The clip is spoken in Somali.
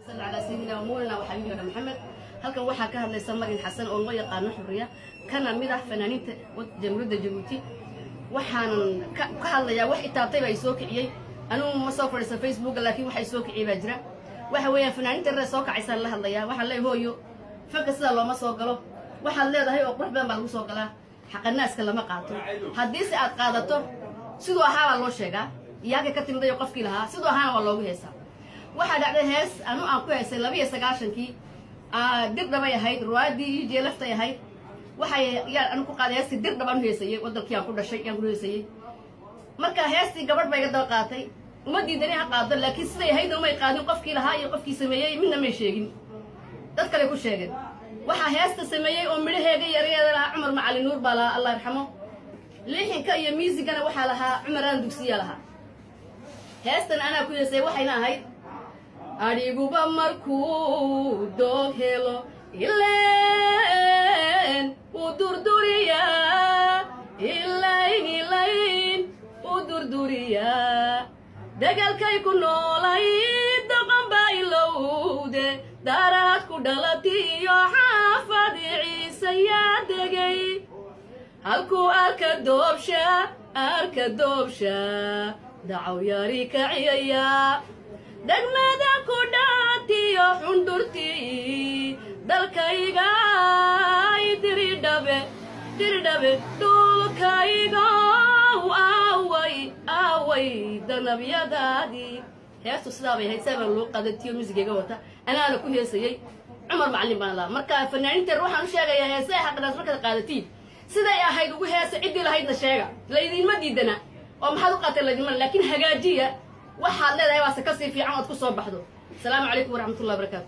صلى على سيدنا ومولانا وحبيبنا محمد. halkan waxaa ka hadlaysa Marin Xasan oo loo yaqaan Xuriya kana mid ah fanaaniinta jamhuuriyadda Djibouti waxaan ka hadlayaa wax itaabtay bay soo kiciyay anuu ma soo fadhiisan Facebook laakiin waxay soo kiciyay baa jira waxa weeyaan fanaaniinta reer soo kacaysan la hadlayaa waxa la hooyo fanka sida looma soo galo waxaad leedahay oo qurux badan baa lagu soo galaa xaqanaaska lama qaato haddii si aad qaadato sidoo ahaa loo sheegaa iyaga ka timiday qofkii lahaa sidoo ahaana waa loogu heesaa waxa dhacday hees anu aan ku heesay 29kii dir dhaba yahayd ruwaadii jeelafta yahayd waxay anu ku qaaday heestii dir dhaban heesayay wadalkii aan ku dhashay aan ku heesayay marka heestii gabadh bay daba qaatay uma diidanay ha qaado laakiin siday ahayd uma qaadin qofkii lahaa iyo qofkii sameeyay midna ma sheegin dad kale ku sheegeen waxa heesta sameeyay oo midhaheega yareeyay lahaa Umar Macalin Nuur bala Allah yarxamo leexinka iyo muusigana waxa lahaa Umar aan dugsiya lahaa heestan ana ku heesay waxayna ahayd adiguba markuu doog helo ileen u durduriya ilayn u durduriya dagaalkay ku noolay dhaqan baylowde daraad ku dhalatiyo xaafadi ciise yaa degay halkuu arka doobsha dacaw yari kaciyaya degmada ku dhaatiyo xundurtii dalkayga diridhabe dhulkayga aaway danabyadaadii heestu sidaa bay ahayd saabaan loo qaadatiyo muusigayga wata anaana ku heesayay Umar Macalin baan lahaa marka fanaaniinta waxaan u sheegayaa heesaha xaqnaas markaad qaadatiin siday ahayd ugu heesa cidii lahaydna sheega laydinma diidana oo maxaad u qaatay laydinma laakiin hagaajiya waxaad leedahay waa ka sii fiican oo ku soo baxdo. Assalaamu calaykum wa rahmatullahi wa barakaatuh.